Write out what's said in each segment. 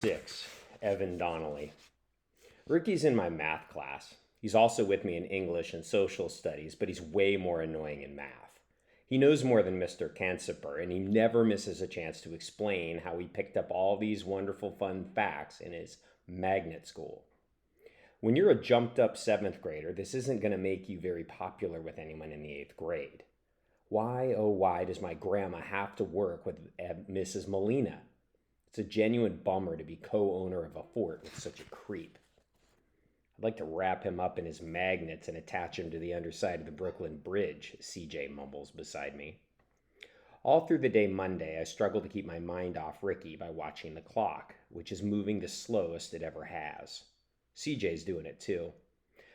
6. Evan Donnelly. Ricky's in my math class. He's also with me in English and social studies, but he's way more annoying in math. He knows more than Mr. Kansiper, and he never misses a chance to explain how he picked up all these wonderful fun facts in his magnet school. When you're a jumped up 7th grader, this isn't going to make you very popular with anyone in the 8th grade. Why, oh why, does my grandma have to work with Mrs. Molina? It's a genuine bummer to be co-owner of a fort with such a creep. I'd like to wrap him up in his magnets and attach him to the underside of the Brooklyn Bridge, CJ mumbles beside me. All through the day Monday, I struggle to keep my mind off Ricky by watching the clock, which is moving the slowest it ever has. CJ's doing it too.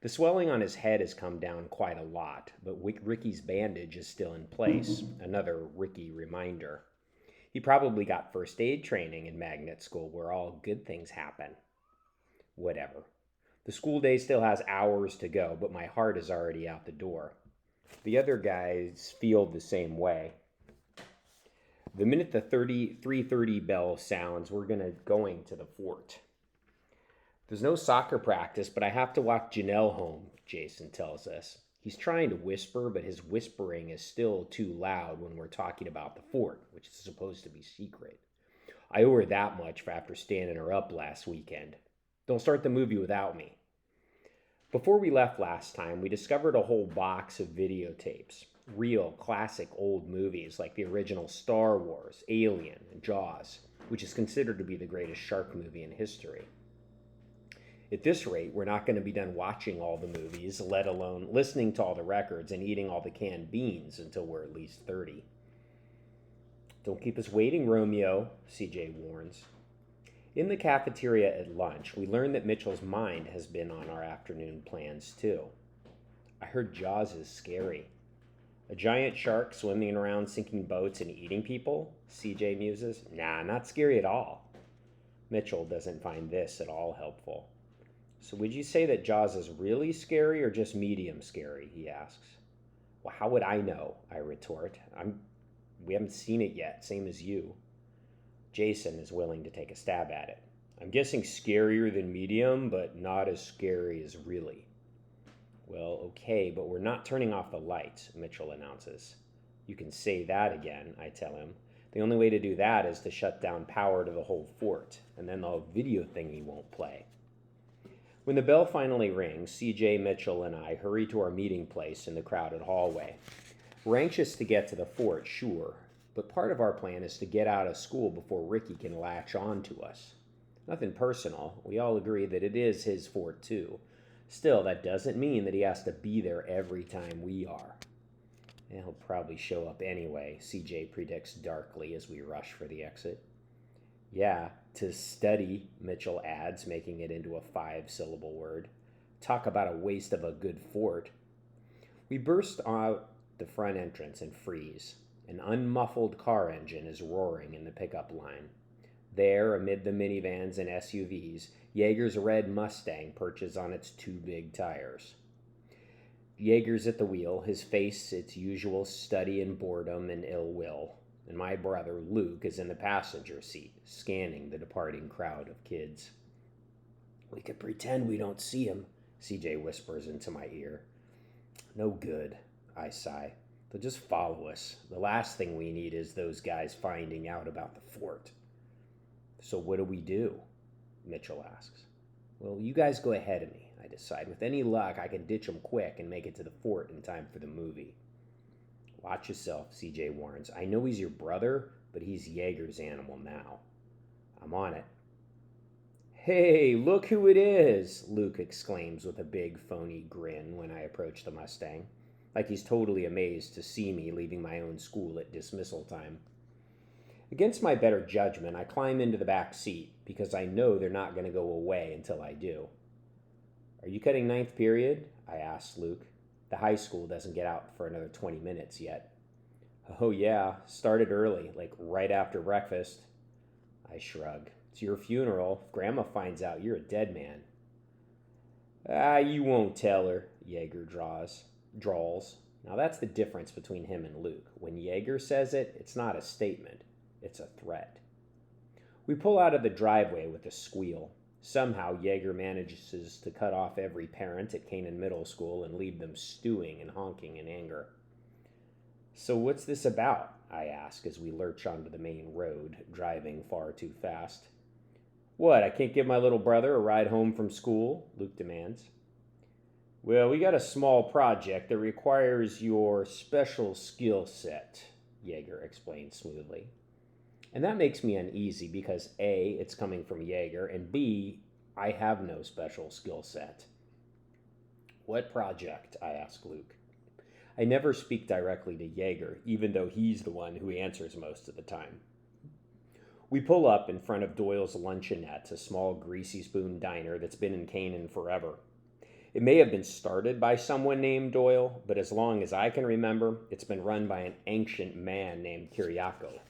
The swelling on his head has come down quite a lot, but Ricky's bandage is still in place, another Ricky reminder. He probably got first aid training in magnet school where all good things happen. Whatever. The school day still has hours to go, but my heart is already out the door. The other guys feel the same way. The minute the 3:30 bell sounds, we're going to the fort. There's no soccer practice, but I have to walk Janelle home, Jason tells us. He's trying to whisper, but his whispering is still too loud when we're talking about the fort, which is supposed to be secret. I owe her that much for after standing her up last weekend. Don't start the movie without me. Before we left last time, we discovered a whole box of videotapes. Real, classic old movies like the original Star Wars, Alien, and Jaws, which is considered to be the greatest shark movie in history. At this rate, we're not going to be done watching all the movies, let alone listening to all the records and eating all the canned beans until we're at least 30. Don't keep us waiting, Romeo, CJ warns. In the cafeteria at lunch, we learn that Mitchell's mind has been on our afternoon plans too. I heard Jaws is scary. A giant shark swimming around sinking boats and eating people? CJ muses. Nah, not scary at all. Mitchell doesn't find this at all helpful. So would you say that Jaws is really scary or just medium scary, he asks. Well, how would I know, I retort. We haven't seen it yet, same as you. Jason is willing to take a stab at it. I'm guessing scarier than medium, but not as scary as really. Well, okay, but we're not turning off the lights, Mitchell announces. You can say that again, I tell him. The only way to do that is to shut down power to the whole fort, and then the video thingy won't play. When the bell finally rings, CJ, Mitchell, and I hurry to our meeting place in the crowded hallway. We're anxious to get to the fort, sure, but part of our plan is to get out of school before Ricky can latch on to us. Nothing personal. We all agree that it is his fort, too. Still, that doesn't mean that he has to be there every time we are. And he'll probably show up anyway, CJ predicts darkly as we rush for the exit. Yeah, to study, Mitchell adds, making it into a 5-syllable word. Talk about a waste of a good fort. We burst out the front entrance and freeze. An unmuffled car engine is roaring in the pickup line. There, amid the minivans and SUVs, Jaeger's red Mustang perches on its 2 big tires. Jaeger's at the wheel, his face its usual study in boredom and ill will, and my brother Luke is in the passenger seat, scanning the departing crowd of kids. We could pretend we don't see him, CJ whispers into my ear. No good, I sigh. They'll just follow us. The last thing we need is those guys finding out about the fort. So what do we do? Mitchell asks. Well, you guys go ahead of me, I decide. With any luck, I can ditch them quick and make it to the fort in time for the movie. Watch yourself, CJ warns. I know he's your brother, but he's Jaeger's animal now. I'm on it. Hey, look who it is, Luke exclaims with a big, phony grin when I approach the Mustang, like he's totally amazed to see me leaving my own school at dismissal time. Against my better judgment, I climb into the back seat because I know they're not going to go away until I do. Are you cutting 9th period? I asked Luke. The high school doesn't get out for another 20 minutes yet. Oh yeah, started early, like right after breakfast. I shrug. It's your funeral. If Grandma finds out, you're a dead man. You won't tell her, Jaeger drawls. Now that's the difference between him and Luke. When Jaeger says it, it's not a statement. It's a threat. We pull out of the driveway with a squeal. Somehow, Yeager manages to cut off every parent at Canaan Middle School and leave them stewing and honking in anger. "So what's this about?" I ask as we lurch onto the main road, driving far too fast. "What, I can't give my little brother a ride home from school?" Luke demands. "Well, we got a small project that requires your special skill set," Yeager explains smoothly. And that makes me uneasy because A, it's coming from Yeager, and B, I have no special skill set. "What project?" I ask Luke. I never speak directly to Yeager, even though he's the one who answers most of the time. We pull up in front of Doyle's Luncheonette, a small greasy spoon diner that's been in Canaan forever. It may have been started by someone named Doyle, but as long as I can remember, it's been run by an ancient man named Kyriako.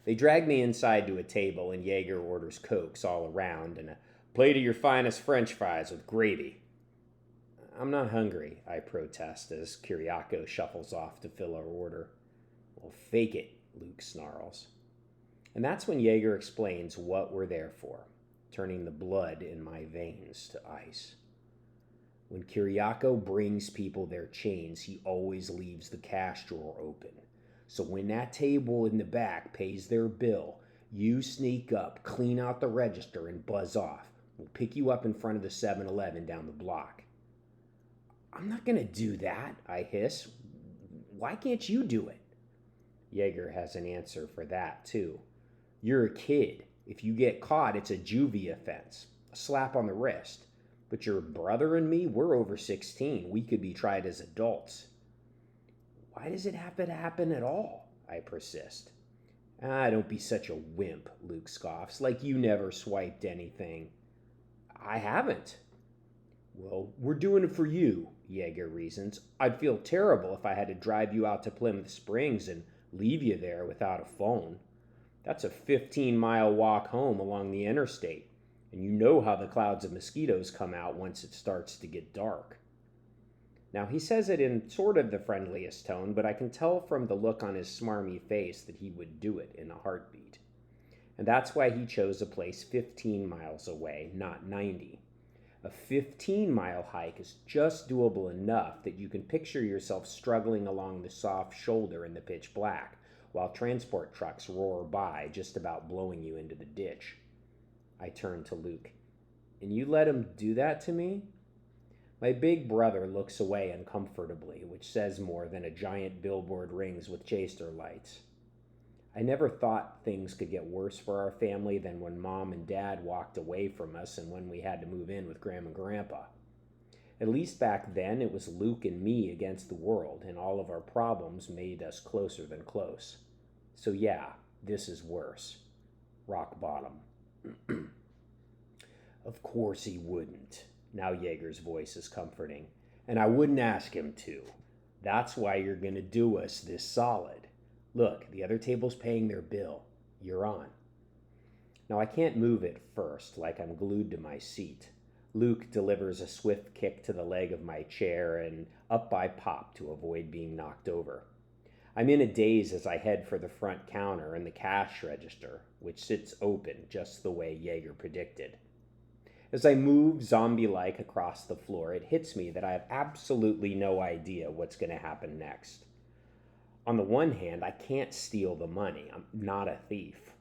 They drag me inside to a table, and Yeager orders Cokes all around and a plate of your finest French fries with gravy. "I'm not hungry," I protest as Kyriako shuffles off to fill our order. "Well, fake it," Luke snarls. And that's when Yeager explains what we're there for, turning the blood in my veins to ice. When Kyriako brings people their chains, he always leaves the cash drawer open. So when that table in the back pays their bill, you sneak up, clean out the register, and buzz off. We'll pick you up in front of the 7-Eleven down the block. "I'm not going to do that," I hiss. "Why can't you do it?" Yeager has an answer for that, too. "You're a kid. If you get caught, it's a juvie offense, a slap on the wrist. But your brother and me, we're over 16. We could be tried as adults." "Why does it have to happen at all?" I persist. Don't be such a wimp," Luke scoffs, "like you never swiped anything." "I haven't." "Well, we're doing it for you," Yeager reasons. "I'd feel terrible if I had to drive you out to Plymouth Springs and leave you there without a phone. That's a 15-mile walk home along the interstate, and you know how the clouds of mosquitoes come out once it starts to get dark." Now, he says it in sort of the friendliest tone, but I can tell from the look on his smarmy face that he would do it in a heartbeat. And that's why he chose a place 15 miles away, not 90. A 15-mile hike is just doable enough that you can picture yourself struggling along the soft shoulder in the pitch black, while transport trucks roar by, just about blowing you into the ditch. I turn to Luke. "And you let him do that to me?" My big brother looks away uncomfortably, which says more than a giant billboard rings with chaser lights. I never thought things could get worse for our family than when Mom and Dad walked away from us and when we had to move in with Grandma and Grandpa. At least back then, it was Luke and me against the world, and all of our problems made us closer than close. So yeah, this is worse. Rock bottom. "Of course he wouldn't." Now Yeager's voice is comforting. "And I wouldn't ask him to. That's why you're going to do us this solid. Look, the other table's paying their bill. You're on." Now I can't move at first, like I'm glued to my seat. Luke delivers a swift kick to the leg of my chair, and up I pop to avoid being knocked over. I'm in a daze as I head for the front counter and the cash register, which sits open just the way Yeager predicted. As I move zombie-like across the floor, it hits me that I have absolutely no idea what's going to happen next. On the one hand, I can't steal the money. I'm not a thief.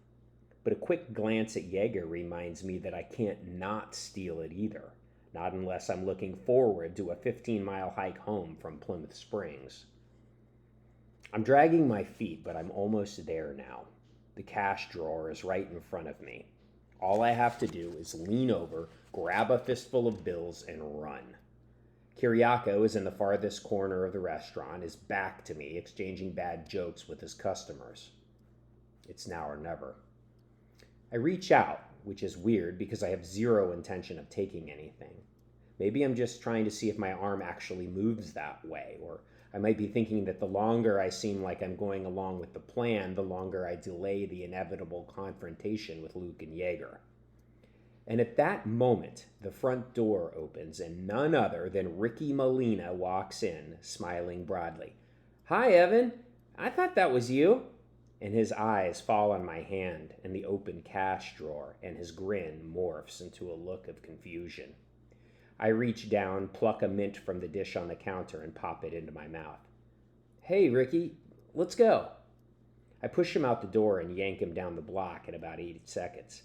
But a quick glance at Yeager reminds me that I can't not steal it either, not unless I'm looking forward to a 15-mile hike home from Plymouth Springs. I'm dragging my feet, but I'm almost there now. The cash drawer is right in front of me. All I have to do is lean over, grab a fistful of bills, and run. Kyriako is in the farthest corner of the restaurant, his back to me, exchanging bad jokes with his customers. It's now or never. I reach out, which is weird because I have zero intention of taking anything. Maybe I'm just trying to see if my arm actually moves that way, or I might be thinking that the longer I seem like I'm going along with the plan, the longer I delay the inevitable confrontation with Luke and Yeager. And at that moment, the front door opens and none other than Ricky Molina walks in, smiling broadly. "Hi, Evan. I thought that was you." and his eyes fall on my hand and the open cash drawer, and his grin morphs into a look of confusion. I reach down, pluck a mint from the dish on the counter, and pop it into my mouth. "Hey, Ricky, let's go." I push him out the door and yank him down the block in about 8 seconds.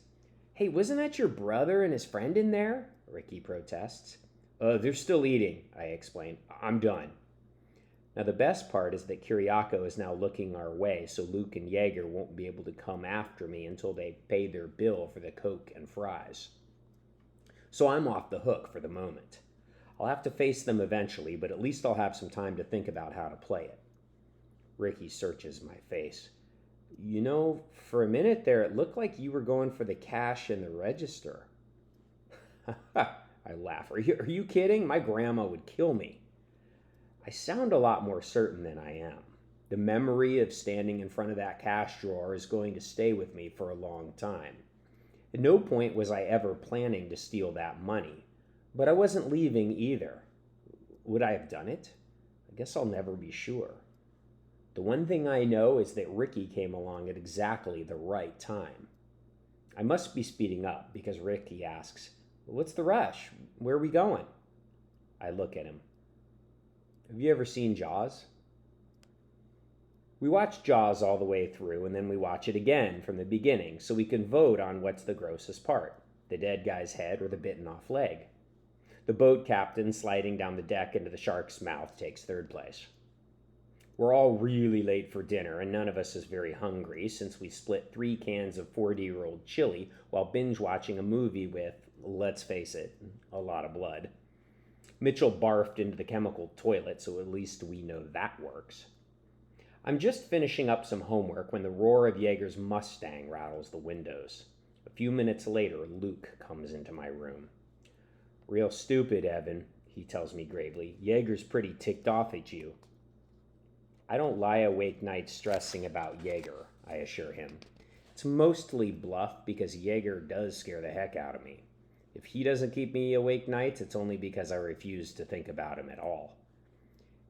"Hey, wasn't that your brother and his friend in there?" Ricky protests. They're still eating," I explain. "I'm done." Now, the best part is that Kyriako is now looking our way, so Luke and Jaeger won't be able to come after me until they pay their bill for the Coke and fries. So I'm off the hook for the moment. I'll have to face them eventually, but at least I'll have some time to think about how to play it. Ricky searches my face. "You know, for a minute there, it looked like you were going for the cash in the register." I laugh. Are you kidding? My grandma would kill me. I sound a lot more certain than I am. The memory of standing in front of that cash drawer is going to stay with me for a long time. At no point was I ever planning to steal that money, but I wasn't leaving either. Would I have done it? I guess I'll never be sure. The one thing I know is that Ricky came along at exactly the right time. I must be speeding up because Ricky asks, "What's the rush? Where are we going?" I look at him. Have you ever seen Jaws? We watch Jaws all the way through, and then we watch it again from the beginning, so we can vote on what's the grossest part, the dead guy's head or the bitten off leg. The boat captain sliding down the deck into the shark's mouth takes third place. We're all really late for dinner, and none of us is very hungry since we split 3 cans of 40-year-old chili while binge watching a movie with, let's face it, a lot of blood. Mitchell barfed into the chemical toilet, so at least we know that works. I'm just finishing up some homework when the roar of Jaeger's Mustang rattles the windows. A few minutes later, Luke comes into my room. "Real stupid, Evan," he tells me gravely. "Jaeger's pretty ticked off at you." I don't lie awake nights stressing about Jaeger, I assure him. It's mostly bluff because Jaeger does scare the heck out of me. If he doesn't keep me awake nights, it's only because I refuse to think about him at all.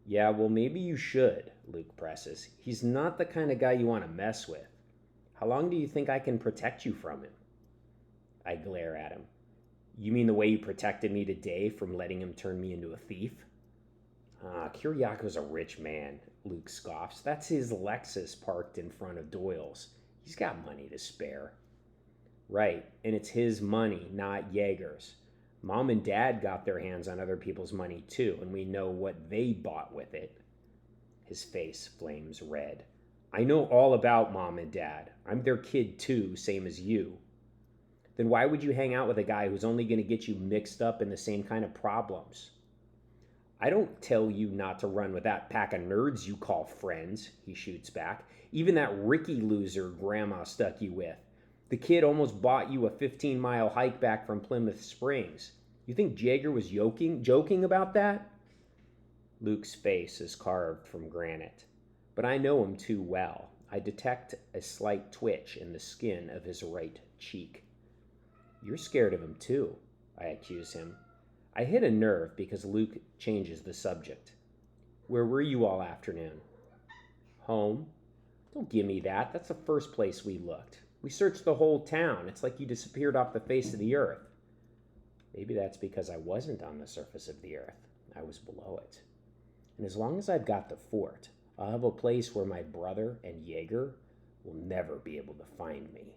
"Yeah, well, maybe you should," Luke presses. "He's not the kind of guy you want to mess with. How long do you think I can protect you from him?" I glare at him. "You mean the way you protected me today from letting him turn me into a thief?" Kyriako's a rich man," Luke scoffs. "That's his Lexus parked in front of Doyle's. He's got money to spare." "Right, and it's his money, not Jaeger's. Mom and Dad got their hands on other people's money too, and we know what they bought with it." His face flames red. "I know all about Mom and Dad. I'm their kid too, same as you." "Then why would you hang out with a guy who's only going to get you mixed up in the same kind of problems?" "I don't tell you not to run with that pack of nerds you call friends," he shoots back. "Even that Ricky loser Grandma stuck you with. The kid almost bought you a 15-mile hike back from Plymouth Springs. You think Jaeger was joking about that?" Luke's face is carved from granite, but I know him too well. I detect a slight twitch in the skin of his right cheek. "You're scared of him too," I accuse him. I hit a nerve because Luke changes the subject. "Where were you all afternoon?" "Home." "Don't give me that. That's the first place we looked. We searched the whole town. It's like you disappeared off the face of the earth." Maybe that's because I wasn't on the surface of the earth. I was below it. And as long as I've got the fort, I'll have a place where my brother and Jaeger will never be able to find me.